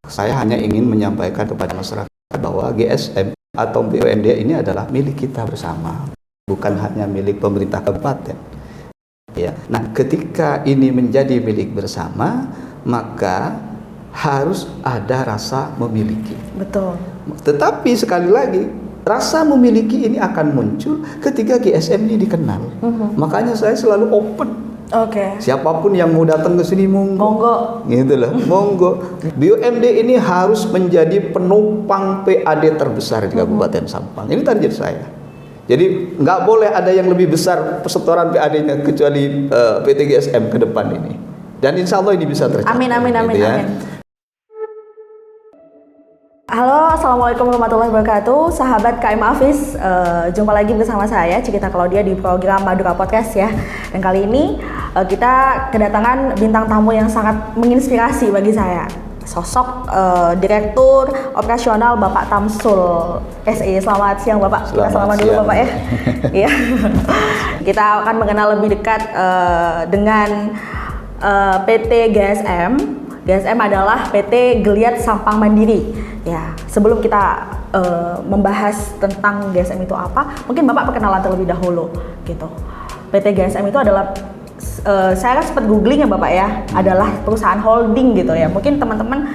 Saya hanya ingin menyampaikan kepada masyarakat bahwa GSM atau BUMD ini adalah milik kita bersama, bukan hanya milik pemerintah kabupaten. Ya. Nah, ketika ini menjadi milik bersama, maka harus ada rasa memiliki. Betul. Tetapi sekali lagi, rasa memiliki ini akan muncul ketika GSM ini dikenal. Makanya saya selalu open. Oke. Siapapun yang mau datang ke sini monggo. Gitu loh, monggo. BUMD ini harus menjadi penopang PAD terbesar di Kabupaten Sampang. Ini target saya. Jadi nggak boleh ada yang lebih besar setoran PAD-nya kecuali PT GSM ke depan ini. Dan insya Allah ini bisa tercapai. Amin. Gitu ya. Amin. Halo, assalamualaikum warahmatullahi wabarakatuh, sahabat KM Hafiz. Jumpa lagi bersama saya Cikita Claudia di program Madura Podcast ya. Dan kali ini kita kedatangan bintang tamu yang sangat menginspirasi bagi saya. Sosok Direktur Operasional Bapak Tamsul SE. Selamat siang Bapak. Kita salaman dulu Bapak ya. Iya. Kita akan mengenal lebih dekat dengan PT GSM. GSM adalah PT Geliat Sampang Mandiri. Ya, sebelum kita membahas tentang GSM itu apa, mungkin Bapak perkenalan terlebih dahulu gitu. PT GSM itu adalah saya sempat googling ya Bapak ya, adalah perusahaan holding gitu ya. Mungkin teman-teman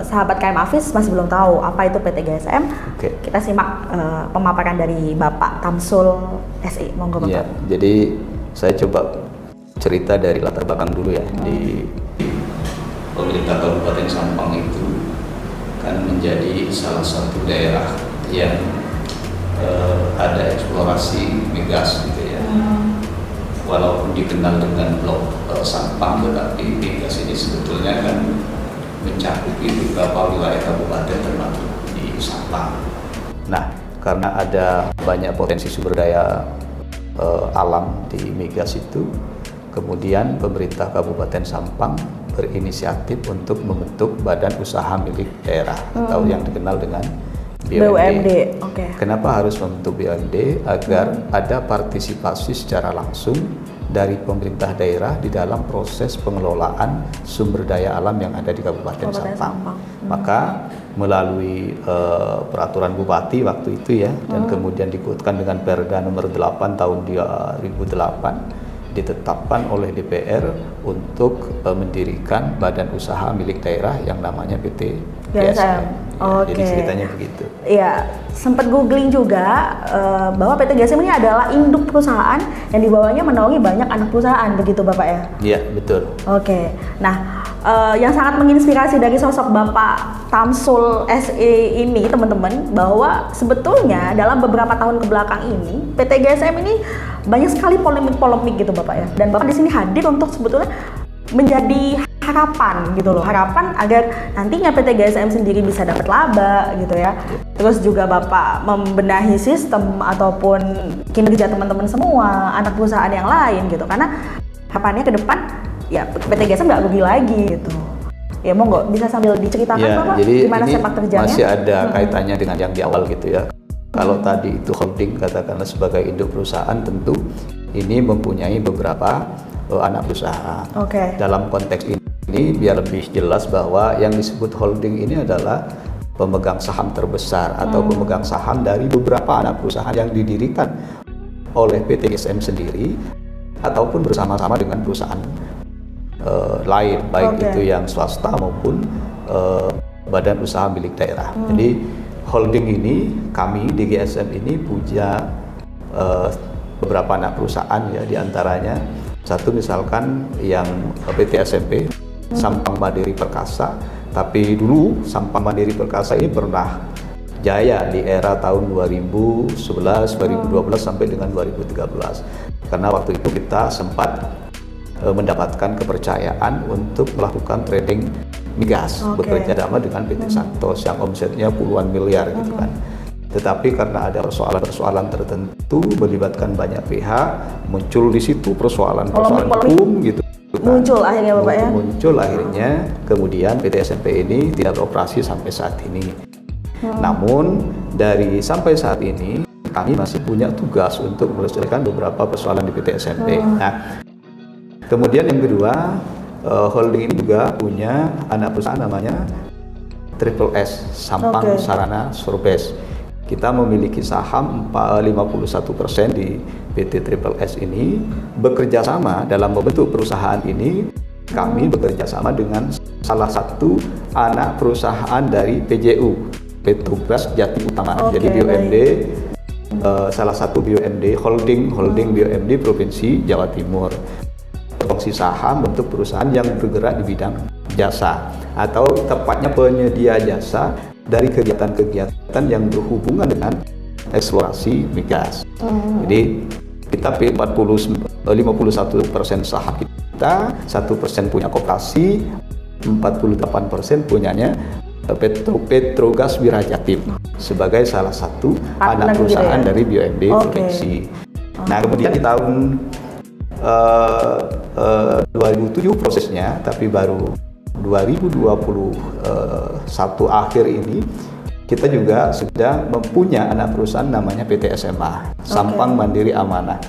sahabat KM Hafiz masih belum tahu apa itu PT GSM. Oke. Kita simak pemaparan dari Bapak Tamsul SE. Monggo Bapak. Iya, jadi saya coba cerita dari latar belakang dulu ya. Di pemerintah Kabupaten Sampang itu kan menjadi salah satu daerah yang ada eksplorasi migas gitu ya. Walaupun dikenal dengan blok Sampang, tetapi migas ini sebetulnya kan mencakupi beberapa wilayah kabupaten termasuk di Sampang. Nah, karena ada banyak potensi sumber daya alam di migas itu, kemudian pemerintah Kabupaten Sampang berinisiatif untuk membentuk badan usaha milik daerah atau yang dikenal dengan BUMD. Oke. Kenapa harus membentuk BUMD? Agar ada partisipasi secara langsung dari pemerintah daerah di dalam proses pengelolaan sumber daya alam yang ada di Kabupaten Sampang. Maka melalui peraturan bupati waktu itu ya, dan kemudian dikuatkan dengan Perda nomor 8 tahun 2008, ditetapkan oleh DPR untuk mendirikan badan usaha milik daerah yang namanya PT GSM. Oke. Jadi ceritanya begitu. Iya, sempat googling juga bahwa PT GSM ini adalah induk perusahaan yang di bawahnya menaungi banyak anak perusahaan, begitu Bapak ya? Iya, betul. Oke. Nah, yang sangat menginspirasi dari sosok Bapak Tamsul SE ini teman-teman, bahwa sebetulnya dalam beberapa tahun kebelakang ini PT GSM ini banyak sekali polemik-polemik gitu Bapak ya. Dan Bapak di sini hadir untuk sebetulnya menjadi harapan gitu loh, harapan agar nantinya PT GSM sendiri bisa dapat laba gitu ya. Terus juga Bapak membenahi sistem ataupun kinerja teman-teman semua, anak perusahaan yang lain gitu. Karena harapannya ke depan ya PT GSM nggak rugi lagi gitu. Ya monggo bisa sambil diceritakan ya, Bapak jadi gimana ini sepak terjangnya. masih ada kaitannya dengan yang di awal gitu ya. Kalau tadi itu holding katakanlah sebagai induk perusahaan, tentu ini mempunyai beberapa anak perusahaan. Dalam konteks ini biar lebih jelas bahwa yang disebut holding ini adalah pemegang saham terbesar atau pemegang saham dari beberapa anak perusahaan yang didirikan oleh PT GSM sendiri ataupun bersama-sama dengan perusahaan lain, baik itu yang swasta maupun badan usaha milik daerah. Jadi holding ini, kami di GSM ini punya beberapa anak perusahaan ya, diantaranya satu misalkan yang PT SMP Sampang Mandiri Perkasa. Tapi dulu Sampang Mandiri Perkasa ini pernah jaya di era tahun 2011, 2012 sampai dengan 2013. Karena waktu itu kita sempat mendapatkan kepercayaan untuk melakukan trading migas, bekerja sama dengan PT Santos yang omsetnya puluhan miliar gitu kan. Tetapi karena ada persoalan-persoalan tertentu melibatkan banyak pihak, muncul di situ persoalan-persoalan hukum gitu. Muncul akhirnya Bapak ya? Muncul akhirnya, kemudian PT SMP ini tidak beroperasi sampai saat ini. Namun dari sampai saat ini kami masih punya tugas untuk melestarikan beberapa persoalan di PT SMP. Nah, kemudian yang kedua, holding ini juga punya anak perusahaan namanya Triple S, Sampang Sarana Surbes. Kita memiliki saham 51% di PT Triple S ini. Bekerja sama dalam membentuk perusahaan ini, kami bekerja sama dengan salah satu anak perusahaan dari PJU, Petrogas Jatim Utama. Jadi BUMD, salah satu BUMD, holding BUMD Provinsi Jawa Timur. Fungsi saham bentuk perusahaan yang bergerak di bidang jasa, atau tepatnya penyedia jasa dari kegiatan-kegiatan yang berhubungan dengan eksplorasi migas. Jadi kita 51% saham kita, 1% punya koperasi, 48% punyanya Petrogas Wirajatim sebagai salah satu anak perusahaan dari BUMD Provinsi. Nah, kemudian di tahun 2007 prosesnya, tapi baru 2021 akhir ini kita juga sudah mempunyai anak perusahaan namanya PT SMA, Sampang Mandiri Amanah.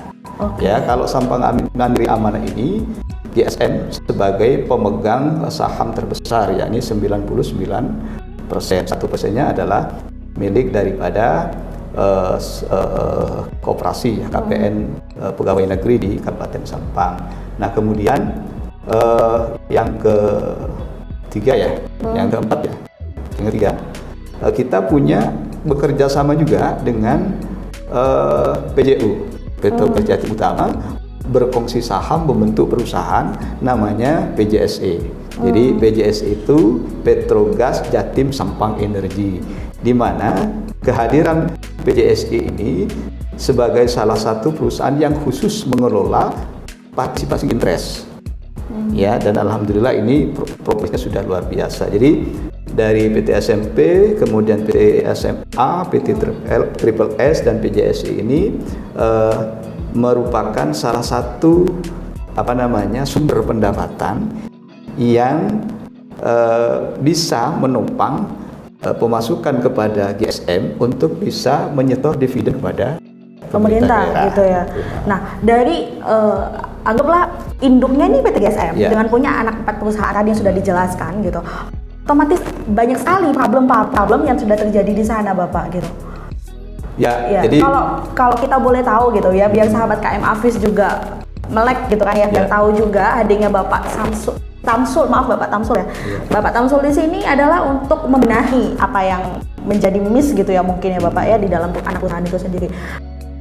Ya, kalau Sampang Mandiri Amanah ini GSM sebagai pemegang saham terbesar, yakni 99%. 1%-nya adalah milik daripada koperasi KPN Pegawai Negeri di Kabupaten Sampang. Nah, kemudian yang ketiga ya, yang keempat ya, yang ketiga kita punya bekerja sama juga dengan PJU, Petrogas Jatim Utama, berkongsi saham membentuk perusahaan namanya PJSE. Jadi PJSE itu Petrogas Jatim Sampang Energi, di mana kehadiran PJSE ini sebagai salah satu perusahaan yang khusus mengelola partisipasi interest. Ya, dan alhamdulillah ini progresnya sudah luar biasa. Jadi dari PT SMP, kemudian PT SMA, PT Triple S dan PJSE ini merupakan salah satu sumber pendapatan yang bisa menopang pemasukan kepada GSM untuk bisa menyetor dividen kepada pemerintah gitu ya. Nah, dari anggaplah induknya ini PT GSM dengan punya anak 4 perusahaan tadi yang sudah dijelaskan gitu. Otomatis banyak sekali problem yang sudah terjadi di sana, Bapak gitu. Ya, jadi kalau kita boleh tahu gitu ya, biar sahabat KM Afis juga melek gitu kan ya, dan tahu juga hadirnya Bapak Tamsul, Bapak Tamsul ya. Bapak Tamsul di sini adalah untuk membenahi apa yang menjadi miss gitu ya mungkin ya Bapak ya di dalam anak perusahaan itu sendiri.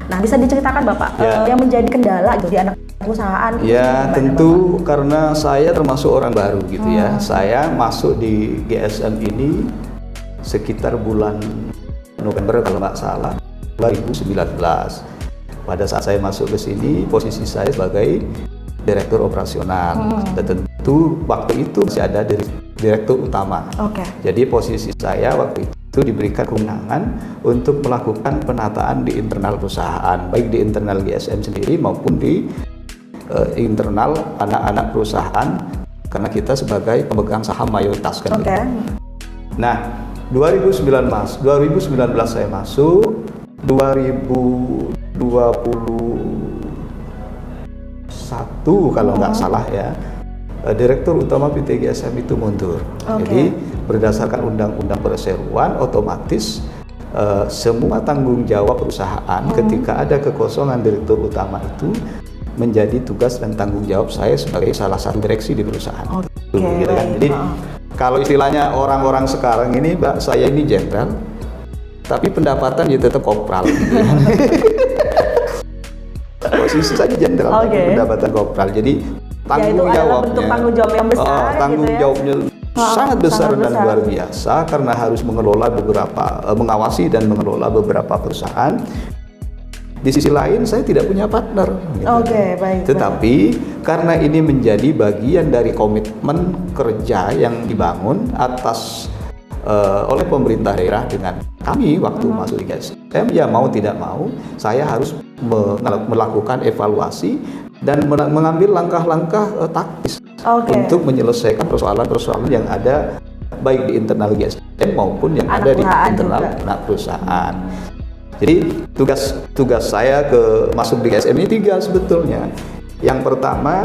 Nah, bisa diceritakan Bapak yang menjadi kendala gitu di anak perusahaan? Ya, tentu Bapak? Karena saya termasuk orang baru gitu ya. Saya masuk di GSM ini sekitar bulan November kalau nggak salah 2019. Pada saat saya masuk ke sini, posisi saya sebagai direktur operasional. Dan tentu waktu itu masih ada direktur utama. Jadi posisi saya waktu itu diberikan kewenangan untuk melakukan penataan di internal perusahaan, baik di internal GSM sendiri maupun di internal anak-anak perusahaan, karena kita sebagai pemegang saham mayoritas kan. Nah, 2019 saya masuk, 2021 kalau nggak salah ya, Direktur Utama PT GSM itu mundur. Jadi berdasarkan Undang-Undang Perseroan, otomatis semua tanggung jawab perusahaan ketika ada kekosongan Direktur Utama itu menjadi tugas dan tanggung jawab saya sebagai salah satu direksi di perusahaan. Gitu kan? Jadi kalau istilahnya orang-orang sekarang ini, Mbak, saya ini jenderal, tapi pendapatan ya tetap kopral. Gitu ya. Posisi saya jenderal, pendapatan kopral. Jadi tanggung jawabnya, tanggung jawab yang besar, tanggung jawabnya sangat besar dan luar biasa, karena harus mengelola mengawasi dan mengelola beberapa perusahaan. Di sisi lain saya tidak punya partner. Gitu. Tetapi karena ini menjadi bagian dari komitmen kerja yang dibangun atas oleh pemerintah daerah dengan kami waktu masuk di GSM, ya mau tidak mau saya harus melakukan evaluasi dan mengambil langkah-langkah taktis untuk menyelesaikan persoalan-persoalan yang ada baik di internal GSM maupun yang ada di internal anak perusahaan. Jadi tugas saya masuk di GSM ini 3 sebetulnya. Yang pertama,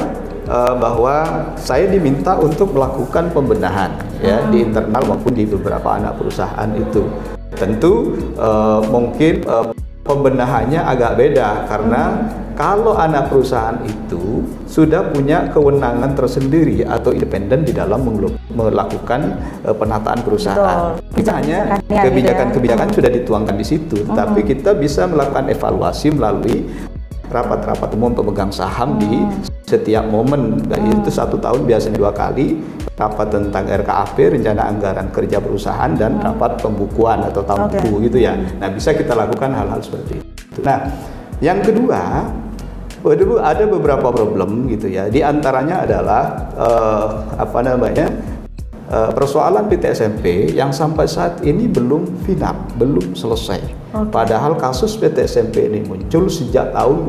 bahwa saya diminta untuk melakukan pembenahan ya di internal maupun di beberapa anak perusahaan itu. Tentu mungkin pembenahannya agak beda karena kalau anak perusahaan itu sudah punya kewenangan tersendiri atau independen di dalam melakukan penataan perusahaan. Kita hanya kebijakan-kebijakan sudah dituangkan di situ, tapi kita bisa melakukan evaluasi melalui rapat-rapat umum pemegang saham di setiap momen. Itu 1 tahun biasanya 2 kali, rapat tentang RKAP, rencana anggaran kerja perusahaan, dan rapat pembukuan atau tampu gitu ya. Nah, bisa kita lakukan hal-hal seperti itu. Nah, yang kedua, ada beberapa problem gitu ya. Di antaranya adalah persoalan PT SMP yang sampai saat ini belum final, belum selesai. Padahal kasus PT SMP ini muncul sejak tahun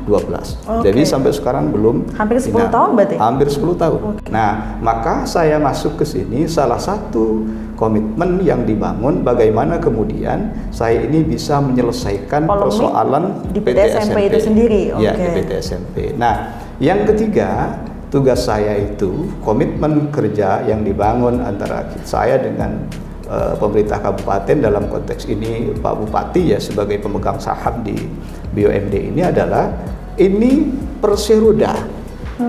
2012. Jadi sampai sekarang belum hampir 10 tahun berarti? Hampir 10 tahun. Nah, maka saya masuk ke sini, salah satu komitmen yang dibangun bagaimana kemudian saya ini bisa menyelesaikan persoalan di PT SMP itu sendiri. Ya, di PT SMP. Nah, yang ketiga, tugas saya itu komitmen kerja yang dibangun antara saya dengan pemerintah kabupaten, dalam konteks ini Pak Bupati ya sebagai pemegang saham di BUMD ini adalah ini perseroda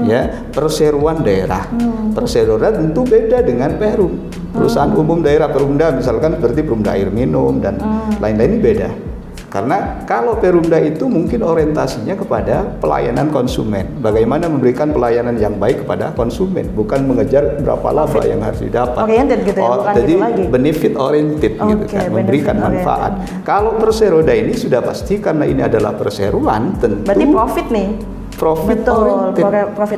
ya, perseroan daerah. Perseroda tentu beda dengan Perum. Perusahaan umum daerah Perumda misalkan seperti Perumda Air Minum dan lain-lain ini beda. Karena kalau Perumda itu mungkin orientasinya kepada pelayanan konsumen, bagaimana memberikan pelayanan yang baik kepada konsumen, bukan mengejar berapa laba yang harus didapat. Oriented gitu ya, bukan jadi gitu lagi. Benefit oriented gitu kan, memberikan manfaat. Kalau Perseroda ini sudah pasti karena ini adalah perseroan, tentu berarti profit nih. Profit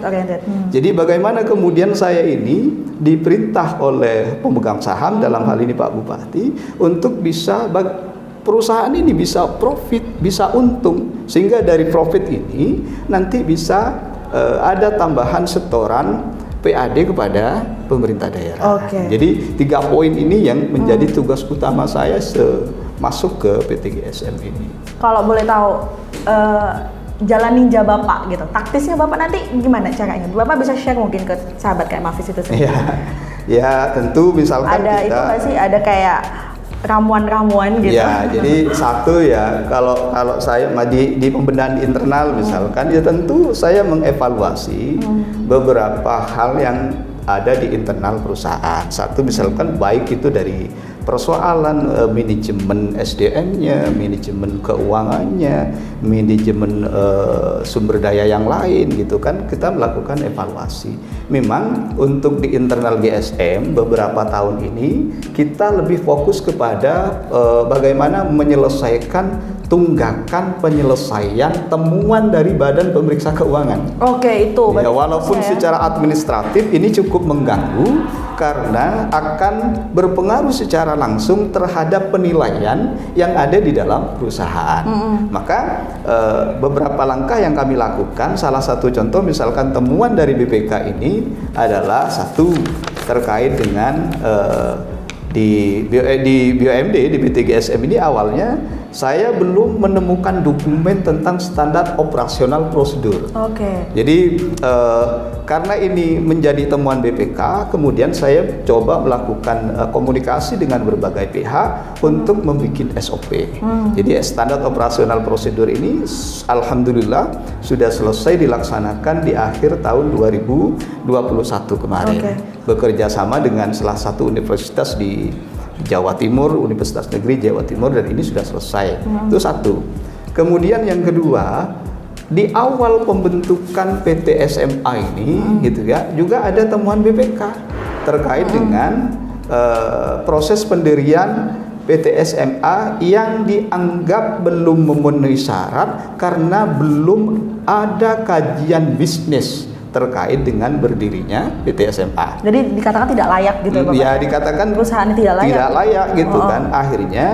oriented. Jadi bagaimana kemudian saya ini diperintah oleh pemegang saham, dalam hal ini Pak Bupati, untuk bisa perusahaan ini bisa profit, bisa untung, sehingga dari profit ini nanti bisa ada tambahan setoran PAD kepada pemerintah daerah. Jadi 3 poin ini yang menjadi tugas utama saya masuk ke PT GSM ini. Kalau boleh tahu jalan ninja Bapak gitu, taktisnya Bapak nanti gimana caranya? Bapak bisa share mungkin ke sahabat kayak Mafis itu sendiri. Ya tentu misalkan ada itu nggak sih, ada kayak ramuan-ramuan gitu. Ya, jadi satu ya, kalau saya di pembenahan internal misalkan, ya tentu saya mengevaluasi beberapa hal yang ada di internal perusahaan. Satu misalkan baik itu dari persoalan manajemen SDM-nya, manajemen keuangannya, manajemen sumber daya yang lain gitu kan, kita melakukan evaluasi. Memang untuk di internal GSM beberapa tahun ini kita lebih fokus kepada bagaimana menyelesaikan tunggakan penyelesaian temuan dari Badan Pemeriksa Keuangan. Itu. Ya, walaupun secara administratif ini cukup mengganggu karena akan berpengaruh secara langsung terhadap penilaian yang ada di dalam perusahaan. Maka beberapa langkah yang kami lakukan, salah satu contoh misalkan temuan dari BPK ini adalah satu terkait dengan di BUMD, di PT GSM ini awalnya saya belum menemukan dokumen tentang standar operasional prosedur. Jadi karena ini menjadi temuan BPK, kemudian saya coba melakukan komunikasi dengan berbagai pihak untuk membuat SOP. Jadi standar operasional prosedur ini alhamdulillah sudah selesai dilaksanakan di akhir tahun 2021 kemarin. Bekerja sama dengan salah satu universitas di Jawa Timur, Universitas Negeri Jawa Timur, dan ini sudah selesai. Itu satu. Kemudian yang kedua, di awal pembentukan PT SMA ini gitu ya, juga ada temuan BPK terkait dengan proses pendirian PT SMA yang dianggap belum memenuhi syarat karena belum ada kajian bisnis terkait dengan berdirinya PT SMA. Jadi dikatakan tidak layak gitu Bapak? Ya, dikatakan perusahaan tidak layak. Tidak layak gitu kan. Akhirnya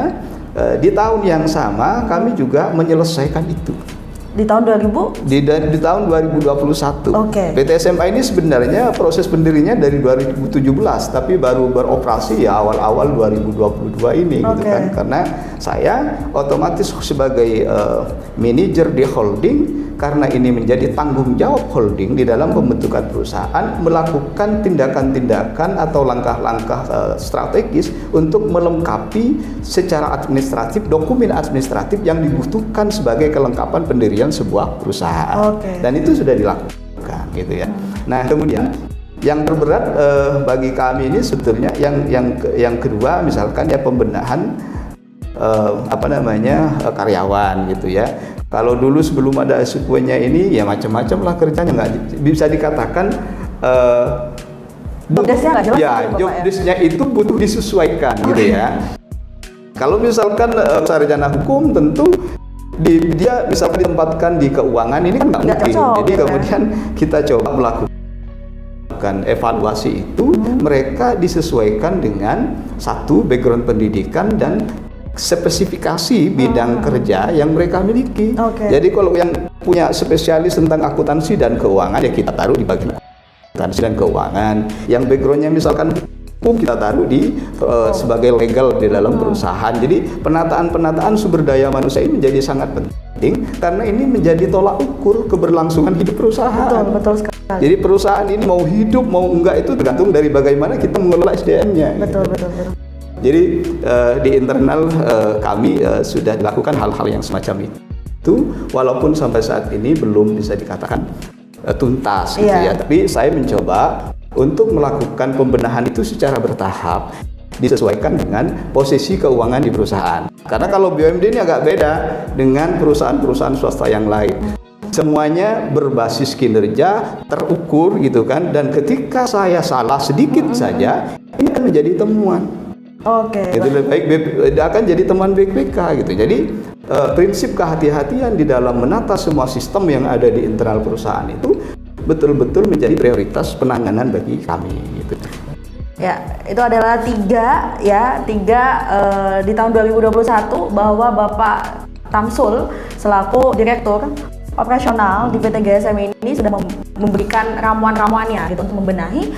di tahun yang sama kami juga menyelesaikan itu. Di tahun 2000? Di tahun 2021. PT SMA ini sebenarnya proses pendirinya dari 2017, tapi baru beroperasi ya awal-awal 2022 ini gitu kan. Karena saya otomatis sebagai manajer di holding, karena ini menjadi tanggung jawab holding di dalam pembentukan perusahaan melakukan tindakan-tindakan atau langkah-langkah strategis untuk melengkapi secara administratif dokumen administratif yang dibutuhkan sebagai kelengkapan pendirian sebuah perusahaan. Dan itu sudah dilakukan gitu ya. Nah, kemudian yang terberat bagi kami ini sebetulnya yang kedua misalkan ya pembenahan karyawan gitu ya. Kalau dulu sebelum ada SQN-nya ini ya macam-macam lah kerjanya, nggak bisa dikatakan job desk-nya itu butuh disesuaikan gitu ya. Kalau misalkan sarjana hukum tentu dia misalkan ditempatkan di keuangan ini kan nggak mungkin. Jadi kemudian kita coba melakukan evaluasi itu, mereka disesuaikan dengan satu background pendidikan dan spesifikasi bidang kerja yang mereka miliki. Jadi kalau yang punya spesialis tentang akuntansi dan keuangan ya kita taruh di bagian akuntansi dan keuangan. Yang backgroundnya misalkan hukum kita taruh di sebagai legal di dalam perusahaan. Jadi penataan sumber daya manusia ini menjadi sangat penting karena ini menjadi tolak ukur keberlangsungan hidup perusahaan. Betul sekali. Jadi perusahaan ini mau hidup mau enggak itu tergantung dari bagaimana kita mengelola SDM-nya. Betul. Jadi di internal kami sudah dilakukan hal-hal yang semacam itu, walaupun sampai saat ini belum bisa dikatakan tuntas gitu ya. Tapi saya mencoba untuk melakukan pembenahan itu secara bertahap, disesuaikan dengan posisi keuangan di perusahaan. Karena kalau BUMD ini agak beda dengan perusahaan-perusahaan swasta yang lain. Semuanya berbasis kinerja, terukur gitu kan. Dan ketika saya salah sedikit saja, ini akan menjadi temuan. Itu lebih baik akan jadi teman BPK gitu. Jadi prinsip kehati-hatian di dalam menata semua sistem yang ada di internal perusahaan itu betul-betul menjadi prioritas penanganan bagi kami gitu. Ya, itu adalah tiga di tahun 2021 bahwa Bapak Tamsul selaku Direktur Operasional di PT GSM ini sudah memberikan ramuan-ramuannya gitu untuk membenahi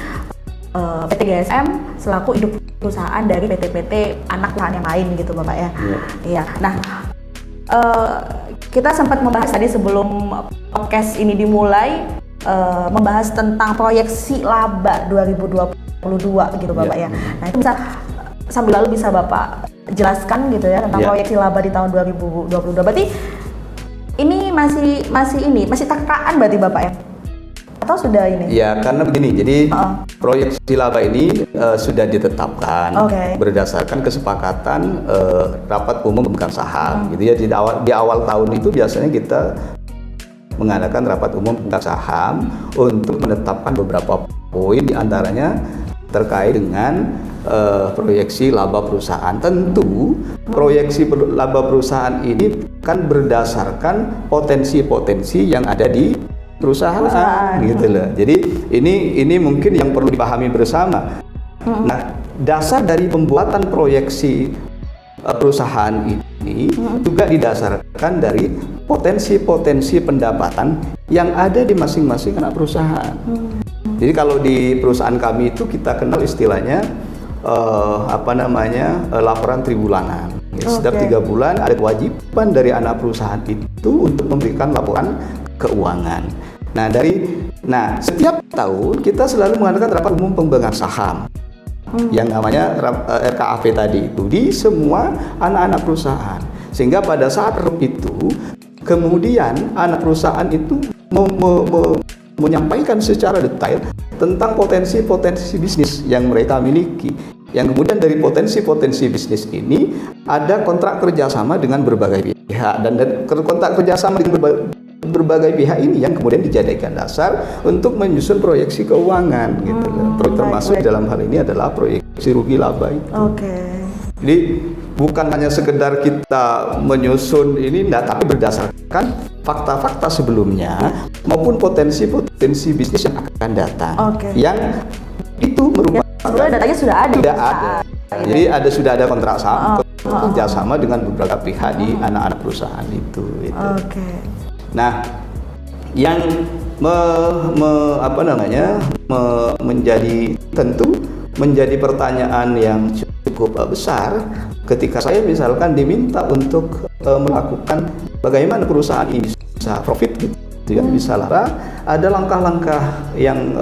PT GSM selaku induk perusahaan dari PT-PT anak perusahaan yang lain gitu Bapak ya. Iya. Nah, kita sempat membahas tadi sebelum podcast ini dimulai membahas tentang proyeksi laba 2022 gitu Bapak ya. Nah, itu sambil lalu bisa Bapak jelaskan gitu ya tentang proyeksi laba di tahun 2022. Berarti ini masih takraan berarti Bapak ya? Atau sudah ini? Ya, karena begini, jadi proyeksi laba ini sudah ditetapkan berdasarkan kesepakatan rapat umum pemegang saham. Gitu ya, di awal tahun itu biasanya kita mengadakan rapat umum pemegang saham untuk menetapkan beberapa poin, diantaranya terkait dengan proyeksi laba perusahaan. Tentu proyeksi laba perusahaan ini kan berdasarkan potensi-potensi yang ada di perusahaan gitu loh. Jadi ini mungkin yang perlu dipahami bersama. Nah, dasar dari pembuatan proyeksi perusahaan ini juga didasarkan dari potensi-potensi pendapatan yang ada di masing-masing anak perusahaan. Jadi kalau di perusahaan kami itu kita kenal istilahnya laporan tribulanan. Setiap 3 bulan ada kewajiban dari anak perusahaan itu untuk memberikan laporan keuangan. Nah, setiap tahun kita selalu mengadakan rapat umum pemegang saham yang namanya RKAP tadi itu di semua anak-anak perusahaan. Sehingga pada saat itu kemudian anak perusahaan itu menyampaikan secara detail tentang potensi-potensi bisnis yang mereka miliki. Yang kemudian dari potensi-potensi bisnis ini ada kontrak kerjasama dengan berbagai pihak, dan kontrak kerjasama dengan berbagai pihak ini yang kemudian dijadikan dasar untuk menyusun proyeksi keuangan gitu. Termasuk dalam hal ini adalah proyeksi rugi laba itu. Jadi bukan hanya sekedar kita menyusun ini, tapi berdasarkan fakta-fakta sebelumnya maupun potensi-potensi bisnis yang akan datang. Yang itu merupakan datanya sudah ada. Jadi sudah ada kontrak kerjasama dengan beberapa pihak di anak-anak perusahaan itu. Nah, yang menjadi pertanyaan yang cukup besar ketika saya misalkan diminta untuk melakukan bagaimana perusahaan ini bisa profit gitu yang bisa ada langkah-langkah yang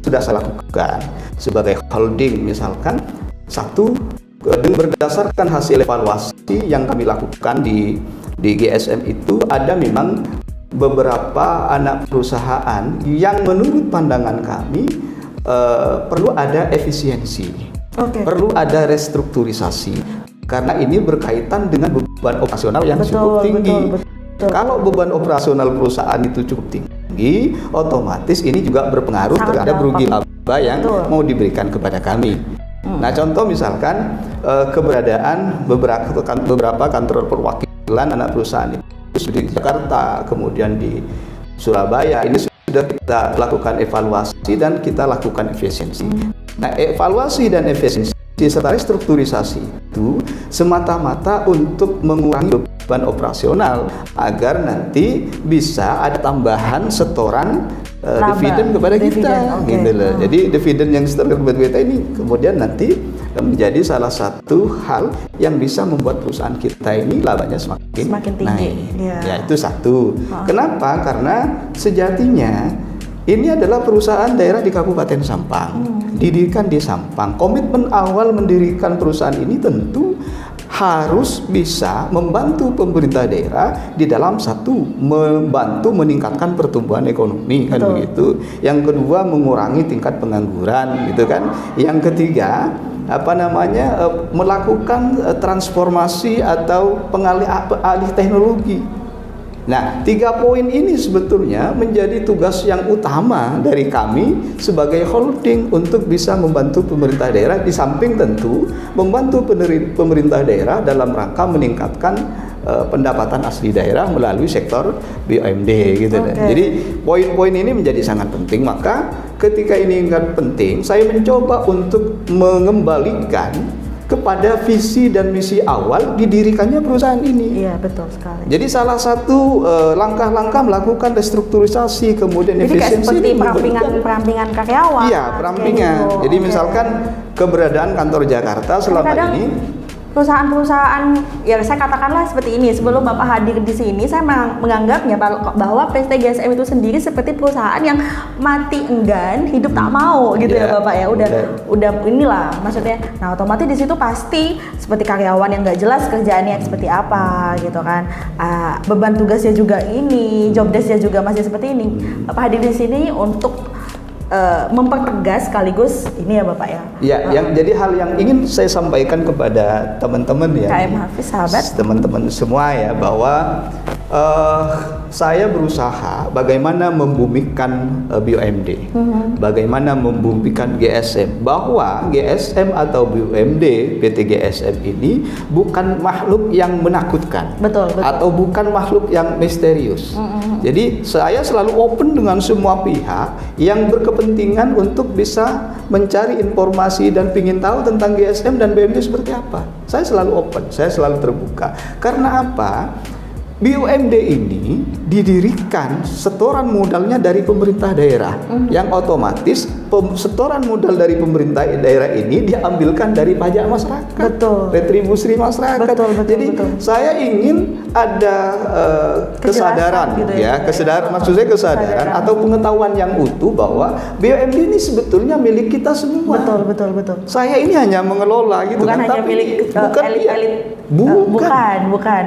sudah saya lakukan sebagai holding. Misalkan satu, berdasarkan hasil evaluasi yang kami lakukan di GSM itu ada memang beberapa anak perusahaan yang menurut pandangan kami perlu ada efisiensi, perlu ada restrukturisasi karena ini berkaitan dengan beban operasional yang cukup tinggi. Kalau beban operasional perusahaan itu cukup tinggi, otomatis ini juga berpengaruh terhadap rugi laba yang mau diberikan kepada kami. Nah, contoh misalkan keberadaan beberapa kantor perwakilan anak perusahaan itu di Jakarta, kemudian di Surabaya, ini sudah kita lakukan evaluasi dan kita lakukan efisiensi. Nah, evaluasi dan efisiensi serta restrukturisasi itu semata-mata untuk mengurangi beban operasional agar nanti bisa ada tambahan setoran dividen kepada kita, gitu loh. Jadi dividen yang setoran kepada kita ini kemudian nanti menjadi salah satu hal yang bisa membuat perusahaan kita ini labanya semakin tinggi. Naik. Ya, itu satu. Kenapa? Karena sejatinya ini adalah perusahaan daerah di Kabupaten Sampang, didirikan di Sampang. Komitmen awal mendirikan perusahaan ini tentu harus bisa membantu pemerintah daerah di dalam satu, membantu meningkatkan pertumbuhan ekonomi, kan begitu. Yang kedua, mengurangi tingkat pengangguran, gitu kan. Yang ketiga, melakukan transformasi atau alih teknologi. Nah, 3 poin ini sebetulnya menjadi tugas yang utama dari kami sebagai holding untuk bisa membantu pemerintah daerah, di samping tentu membantu pemerintah daerah dalam rangka meningkatkan pendapatan asli daerah melalui sektor BUMD, gitu. Jadi poin-poin ini menjadi sangat penting. Maka ketika ini sangat penting, saya mencoba untuk mengembalikan kepada visi dan misi awal didirikannya perusahaan ini. Iya, betul sekali. Jadi salah satu langkah-langkah melakukan restrukturisasi, kemudian efisiensi. Jadi seperti perampingan karyawan. Iya, perampingan. Jadi misalkan keberadaan kantor Jakarta selama ini. Perusahaan-perusahaan, ya saya katakanlah seperti ini, sebelum Bapak hadir di sini, saya menganggapnya bahwa PT GSM itu sendiri seperti perusahaan yang mati enggan, hidup tak mau, gitu ya Bapak ya. Udah inilah maksudnya. Nah, otomatis di situ pasti seperti karyawan yang nggak jelas kerjaannya seperti apa, gitu kan. Beban tugasnya juga ini, job desk-nya juga masih seperti ini. Bapak hadir di sini untuk mempertegas sekaligus ini ya Bapak ya. Ya, jadi hal yang ingin saya sampaikan kepada teman-teman ya, KM Hafiz, sahabat, teman-teman semua ya, bahwa saya berusaha bagaimana membumikan BUMD, bagaimana membumikan GSM, bahwa GSM atau BUMD PT GSM ini bukan makhluk yang menakutkan, betul. Atau bukan makhluk yang misterius. Jadi saya selalu open dengan semua pihak yang berkepentingan untuk bisa mencari informasi dan ingin tahu tentang GSM dan BUMD seperti apa. Saya selalu open, saya selalu terbuka. Karena apa? BUMD ini didirikan setoran modalnya dari pemerintah daerah, yang otomatis setoran modal dari pemerintah daerah ini diambilkan dari pajak masyarakat, retribusi masyarakat. Jadi saya ingin ada kesadaran, gitu ya, kesadaran, maksud saya kesadaran atau pengetahuan yang utuh bahwa BUMD ini sebetulnya milik kita semua. Betul. Saya ini hanya mengelola, gitu, bukan kan, hanya tapi milik elit-elit. Bukan.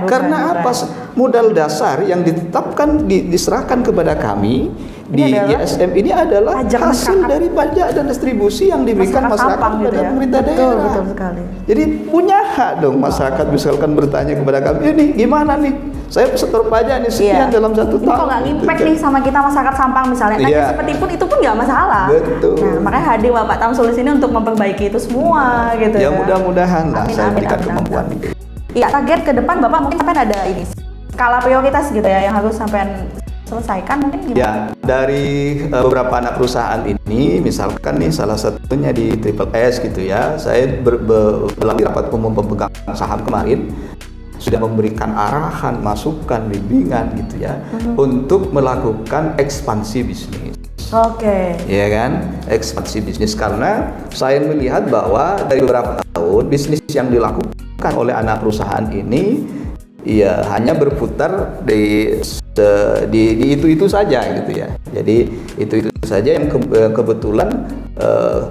Karena apa? Modal dasar yang ditetapkan diserahkan kepada kami di GSM ini adalah hasil dari pajak dan distribusi yang diberikan masyarakat kepada pemerintah daerah. Betul sekali. Jadi punya hak dong masyarakat misalkan bertanya kepada kami, ini gimana nih? Saya setor pajak nih sekian dalam 1 tahun. Ini kok nggak impact nih sama kita masyarakat Sampang misalnya? Seperti itu pun nggak masalah. Betul. Nah, makanya hadir Bapak Tamsul di sini untuk memperbaiki itu semua, gitu ya. Ya mudah-mudahan lah saya berikan kemampuan itu. Iya, target ke depan Bapak mungkin sampai ada ini skala prioritas gitu ya yang harus sampai selesaikan mungkin gimana? Ya, dari beberapa anak perusahaan ini, misalkan nih salah satunya di Triple S gitu ya, saya dalam rapat umum pemegang saham kemarin sudah memberikan arahan, masukan, bimbingan gitu ya, untuk melakukan ekspansi bisnis. Ya kan, ekspansi bisnis, karena saya melihat bahwa dari beberapa tahun bisnis yang dilakukan oleh anak perusahaan ini ya hanya berputar di itu saja gitu ya. Jadi itu saja yang kebetulan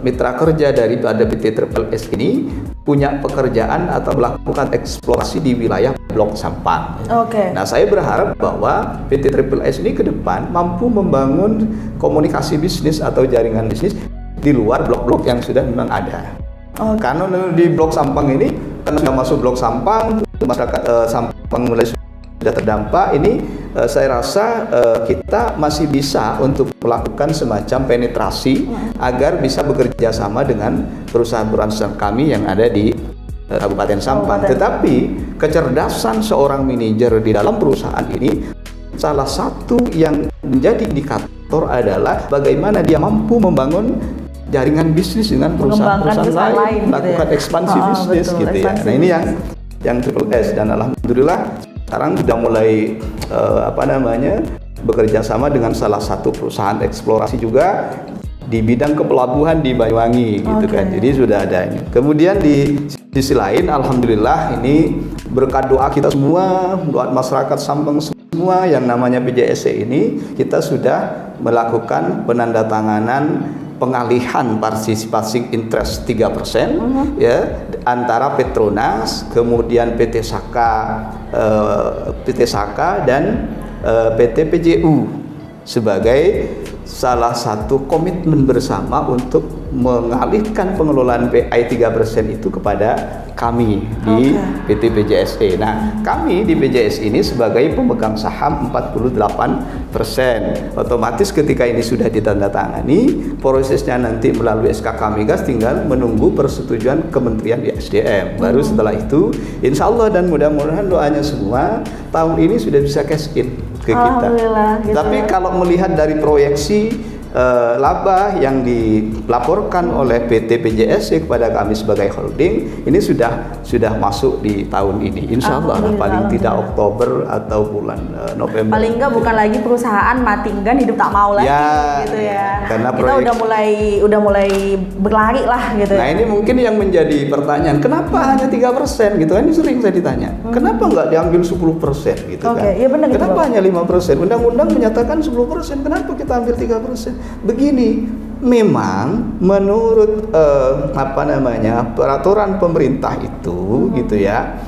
mitra kerja daripada PT Triple S ini punya pekerjaan atau melakukan eksplorasi di wilayah Blok Sampang. Nah, saya berharap bahwa PT Triple S ini ke depan mampu membangun komunikasi bisnis atau jaringan bisnis di luar blok-blok yang sudah memang ada. Karena di Blok Sampang ini kan sudah masuk Blok Sampang, masyarakat Sampang mulai sudah terdampak. Ini saya rasa kita masih bisa untuk melakukan semacam penetrasi agar bisa bekerja sama dengan perusahaan-perusahaan kami yang ada di Kabupaten Sampang. Tetapi kecerdasan seorang manajer di dalam perusahaan ini salah satu yang menjadi indikator adalah bagaimana dia mampu membangun jaringan bisnis dengan perusahaan-perusahaan lain, melakukan ekspansi bisnis gitu ya. Nah, ini yang Triple S, dan alhamdulillah sekarang sudah mulai bekerja sama dengan salah satu perusahaan eksplorasi juga di bidang kepelabuhan di Banyuwangi gitu kan. Jadi sudah ada ini. Kemudian di sisi lain alhamdulillah ini berkat doa kita semua, buat masyarakat Sampang semua yang namanya PJSC ini, kita sudah melakukan penandatanganan pengalihan partisipasi interest 3% ya antara Petronas, kemudian PT Saka dan PT PJU sebagai salah satu komitmen bersama untuk mengalihkan pengelolaan PI 3% itu kepada kami di PT PJSE. Nah, kami di PJS ini sebagai pemegang saham 48%. Otomatis ketika ini sudah ditandatangani, prosesnya nanti melalui SKK Migas tinggal menunggu persetujuan Kementerian di SDM. Baru setelah itu, insya Allah dan mudah-mudahan doanya semua, tahun ini sudah bisa cash in ke kita. Gitu. Tapi kalau melihat dari proyeksi laba yang dilaporkan oleh PT PJSC kepada kami sebagai holding, ini sudah masuk di tahun ini, insya Allah paling tidak Oktober atau bulan November. Paling enggak bukan lagi perusahaan mati enggan hidup tak mau lagi gitu ya. Karena kita udah mulai berlari lah gitu. Nah, ini mungkin yang menjadi pertanyaan, kenapa hanya 3% gitu kan? Ini sering saya ditanya. Kenapa nggak diambil 10% gitu kan? Iya benar, kenapa hanya 5%? Undang-undang menyatakan 10%, kenapa kita ambil 3%? Begini, memang menurut peraturan pemerintah itu gitu ya,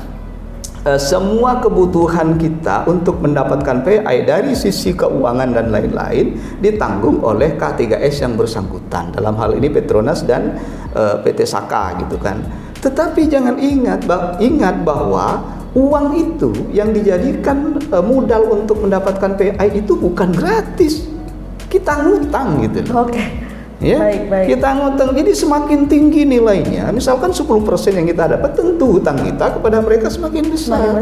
semua kebutuhan kita untuk mendapatkan PI dari sisi keuangan dan lain-lain ditanggung oleh K3S yang bersangkutan, dalam hal ini Petronas dan PT Saka gitu kan. Tetapi jangan ingat bahwa uang itu yang dijadikan modal untuk mendapatkan PI itu bukan gratis. Kita ngutang gitu loh. Ya, baik. Kita ngutang, jadi semakin tinggi nilainya, misalkan 10% yang kita dapat, tentu hutang kita kepada mereka semakin besar.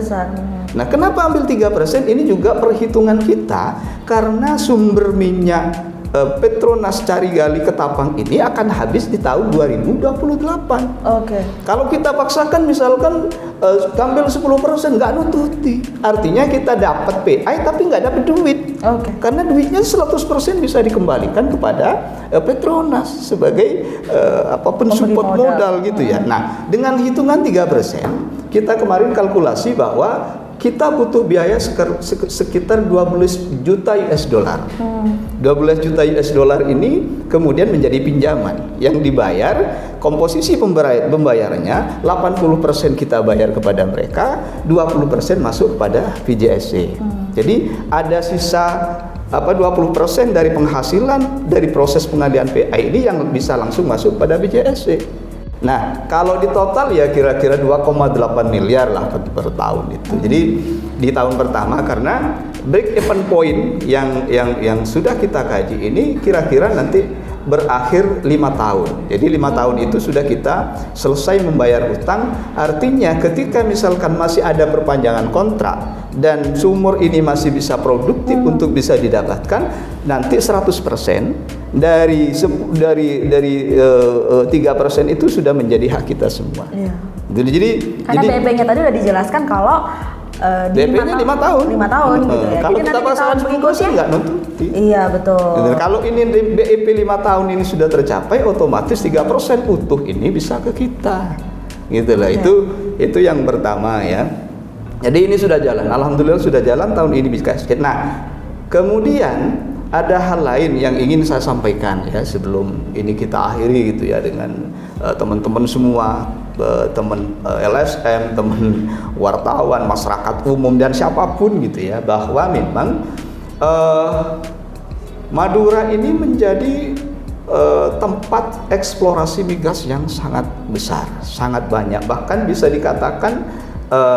Nah, kenapa ambil 3%? Ini juga perhitungan kita, karena sumber minyak Petronas Carigali Ketapang ini akan habis di tahun 2028. Kalau kita paksakan misalkan ambil 10%, nggak nututi. Artinya kita dapat PI tapi nggak dapat duit. Karena duitnya 100% bisa dikembalikan kepada Petronas sebagai pensupport modal gitu ya. Nah, dengan hitungan 3%, kita kemarin kalkulasi bahwa kita butuh biaya sekitar 12 juta US dollar. 12 juta US dollar ini kemudian menjadi pinjaman yang dibayar, komposisi pembayarannya 80% kita bayar kepada mereka, 20% masuk kepada PJSC. Jadi ada sisa 20% dari penghasilan dari proses pengalihan PI ini yang bisa langsung masuk pada PJSC. Nah, kalau di total ya kira-kira 2,8 miliar lah per tahun itu. Jadi di tahun pertama, karena break even point yang sudah kita kaji ini kira-kira nanti berakhir 5 tahun. Jadi 5 tahun itu sudah kita selesai membayar utang. Artinya ketika misalkan masih ada perpanjangan kontrak dan sumur ini masih bisa produktif untuk bisa didapatkan, nanti 100% dari 3% itu sudah menjadi hak kita semua. Jadi karena DP-nya tadi udah dijelaskan kalau DP-nya 5 tahun. 5 tahun gitu ya. Kalau kita pasangan 10% nggak nututi. Iya, betul. Kalau ini BEP 5 tahun ini sudah tercapai, otomatis 3% utuh ini bisa ke kita. Gitu lah. Itu yang pertama ya. Jadi ini sudah jalan, alhamdulillah sudah jalan tahun ini bisa. Nah, kemudian ada hal lain yang ingin saya sampaikan ya sebelum ini kita akhiri gitu ya dengan teman-teman semua, teman LSM, teman wartawan, masyarakat umum dan siapapun gitu ya, bahwa memang Madura ini menjadi tempat eksplorasi migas yang sangat besar, sangat banyak, bahkan bisa dikatakan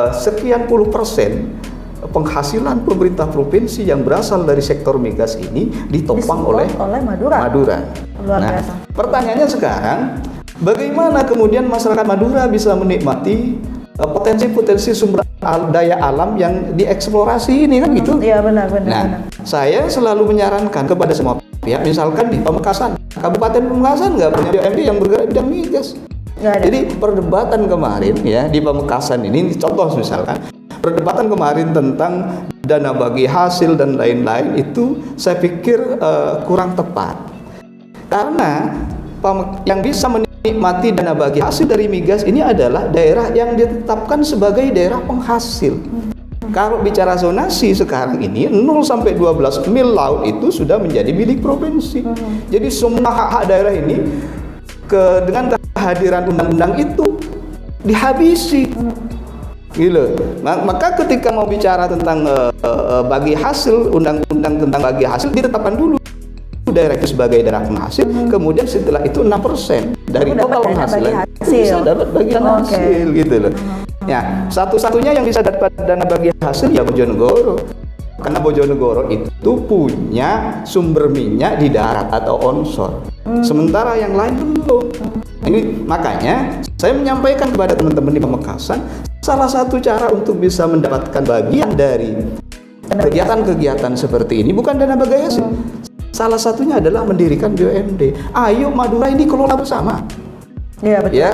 sekian puluh persen penghasilan pemerintah provinsi yang berasal dari sektor migas ini ditopang oleh Madura. Luar nah, biasa. Pertanyaannya sekarang, bagaimana kemudian masyarakat Madura bisa menikmati potensi-potensi sumber daya alam yang dieksplorasi ini kan gitu? Iya benar. Nah, saya selalu menyarankan kepada semua pihak, misalkan di Pamekasan, Kabupaten Pamekasan nggak punya BUMD yang bergerak di bidang migas. Jadi perdebatan kemarin ya di Pamekasan ini contoh misalkan. Perdebatan kemarin tentang dana bagi hasil dan lain-lain itu saya pikir kurang tepat. Karena yang bisa menikmati dana bagi hasil dari migas ini adalah daerah yang ditetapkan sebagai daerah penghasil. Kalau bicara zonasi sekarang ini 0 sampai 12 mil laut itu sudah menjadi milik provinsi. Jadi semua hak-hak daerah ini dengan kehadiran undang-undang itu dihabisi. Gitu. Maka ketika mau bicara tentang bagi hasil, undang-undang tentang bagi hasil ditetapkan dulu daerah itu sebagai daerah penghasil, kemudian setelah itu 6% dari total penghasilan bisa dapat bagian hasil gitu loh. Ya, satu-satunya yang bisa dapat dana bagi hasil ya Bojonegoro. Karena Bojonegoro itu punya sumber minyak di darat atau onshore. Sementara yang lain belum. Ini makanya saya menyampaikan kepada teman-teman di Pamekasan, salah satu cara untuk bisa mendapatkan bagian dari kegiatan-kegiatan seperti ini bukan dana bagi hasil. Salah satunya adalah mendirikan BUMD. Ayo Madura ini kelola bersama. Iya betul. Ya,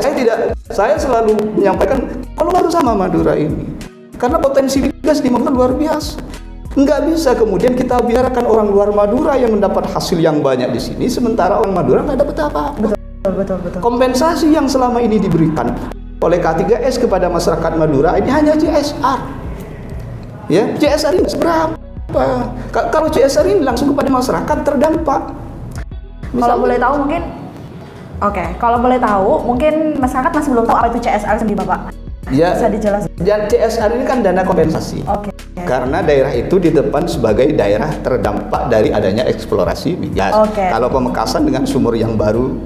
saya selalu menyampaikan kelola bersama Madura ini. Karena potensi migas di Madura luar biasa. Enggak bisa kemudian kita biarkan orang luar Madura yang mendapat hasil yang banyak di sini, sementara orang Madura nggak dapat apa-apa. Betul. Kompensasi yang selama ini diberikan oleh K3S kepada masyarakat Madura ini hanya CSR. Ya, CSR ini seberapa? Kalau CSR ini langsung kepada masyarakat terdampak. Kalau boleh tahu mungkin, kalau boleh tahu mungkin masyarakat masih belum tahu apa itu CSR sendiri Bapak. Ya, bisa dijelaskan. Dan CSR ini kan dana kompensasi. Karena daerah itu di depan sebagai daerah terdampak dari adanya eksplorasi migas. Kalau Pamekasan dengan sumur yang baru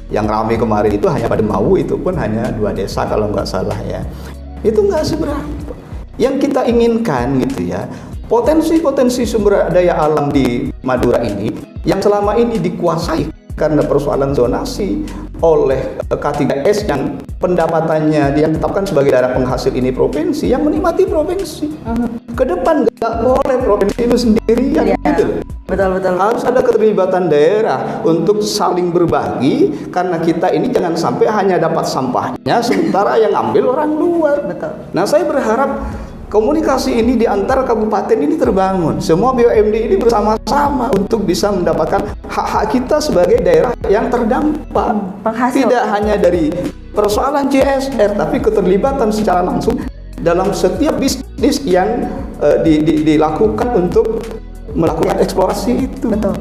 yang ramai kemarin itu hanya pada Mau, itu pun hanya 2 desa kalau nggak salah ya. Itu nggak seberapa. Yang kita inginkan gitu ya, potensi-potensi sumber daya alam di Madura ini yang selama ini dikuasai karena persoalan zonasi oleh K3S yang pendapatannya dia tetapkan sebagai daerah penghasil ini provinsi, yang menikmati provinsi. Ke depan nggak boleh provinsi itu sendirian gitu. Betul. Harus ada keterlibatan daerah untuk saling berbagi, karena kita ini jangan sampai hanya dapat sampahnya sementara yang ambil orang luar. Betul. Nah, saya berharap komunikasi ini di antara kabupaten ini terbangun. Semua BUMD ini bersama-sama untuk bisa mendapatkan hak-hak kita sebagai daerah yang terdampak. Penghasil. Tidak hanya dari persoalan CSR, tapi keterlibatan secara langsung dalam setiap bisnis yang dilakukan untuk melakukan eksplorasi itu. Betul.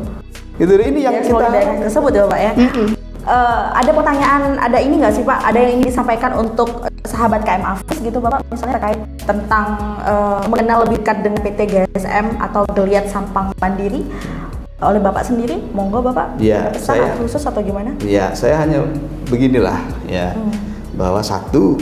Gitu, ini yang kita daerah tersebut ya Pak ya. Ada pertanyaan, ada ini nggak sih Pak? Ada yang ingin disampaikan untuk sahabat KM Afis gitu Bapak, misalnya terkait tentang mengenal lebih dekat dengan PT GSM atau Geliat Sampang Mandiri oleh Bapak sendiri, monggo Bapak. Ya, saya khusus atau gimana? Ya, saya hanya beginilah ya, bahwa satu,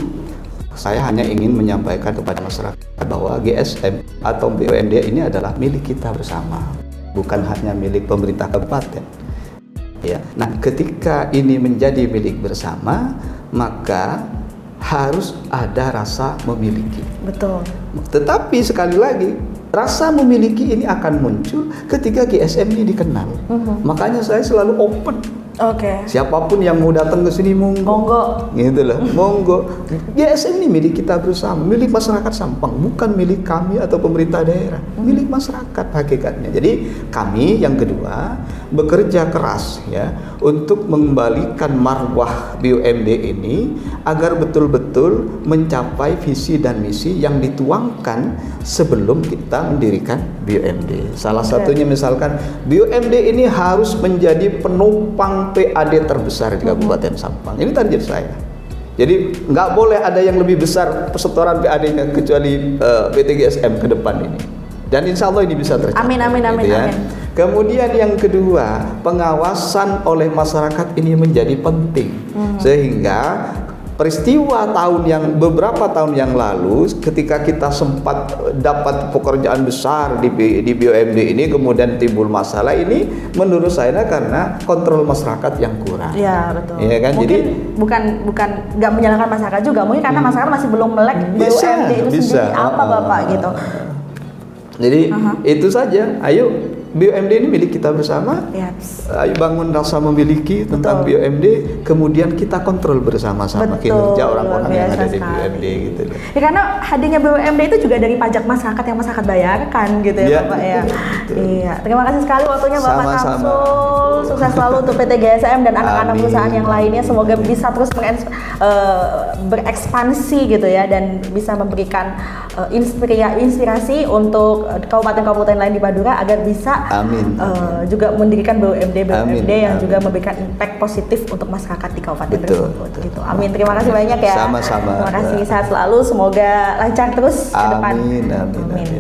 saya hanya ingin menyampaikan kepada masyarakat bahwa GSM atau BUMD ini adalah milik kita bersama, bukan hanya milik pemerintah kabupaten. Ya. Nah, ketika ini menjadi milik bersama, maka harus ada rasa memiliki. Betul. Tetapi sekali lagi, rasa memiliki ini akan muncul ketika GSM ini dikenal. Makanya saya selalu open. Siapapun yang mau datang ke sini monggo. Gitu loh, monggo. GSM ini milik kita bersama, milik masyarakat Sampang, bukan milik kami atau pemerintah daerah, milik masyarakat hakikatnya. Jadi kami yang kedua bekerja keras ya untuk mengembalikan marwah BUMD ini agar betul-betul mencapai visi dan misi yang dituangkan sebelum kita mendirikan BUMD. Salah satunya misalkan BUMD ini harus menjadi penopang PAD terbesar di Kabupaten Sampang. Ini target saya. Jadi nggak boleh ada yang lebih besar setoran PAD-nya kecuali PTGSM ke depan ini. Dan insya Allah ini bisa tercapai. Amin, amin, amin, gitu ya. amin. Kemudian yang kedua, pengawasan oleh masyarakat ini menjadi penting. Sehingga peristiwa beberapa tahun yang lalu, ketika kita sempat dapat pekerjaan besar di BUMD ini, kemudian timbul masalah ini, menurut saya karena kontrol masyarakat yang kurang. Iya, betul. Ya kan? Mungkin jadi bukan nggak menyalahkan masyarakat juga, mungkin karena masyarakat masih belum melek BUMD itu sendiri apa Bapak gitu. Jadi itu saja. Ayo BUMD ini milik kita bersama. Yes. Ayo bangun rasa memiliki tentang BUMD, kemudian kita kontrol bersama-sama kinerja orang-orang yang ada di BUMD gitu. Ya, karena hadirnya BUMD itu juga dari pajak masyarakat yang masyarakat bayarkan gitu ya, Bapak ya. Betul. Iya. Terima kasih sekali waktunya Bapak Samsul. Sukses selalu untuk PT GSM dan anak-anak perusahaan yang lainnya. Semoga bisa terus berekspansi gitu ya, dan bisa memberikan inspirasi untuk kabupaten-kabupaten lain di Madura agar bisa juga mendirikan BUMD yang juga memberikan impact positif untuk masyarakat di kabupaten tersebut. Gitu. Amin. Terima kasih banyak ya. Sama-sama. Terima kasih, sehat selalu. Semoga lancar terus ke depan. Amin.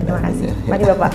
Terima kasih. Mari Bapak.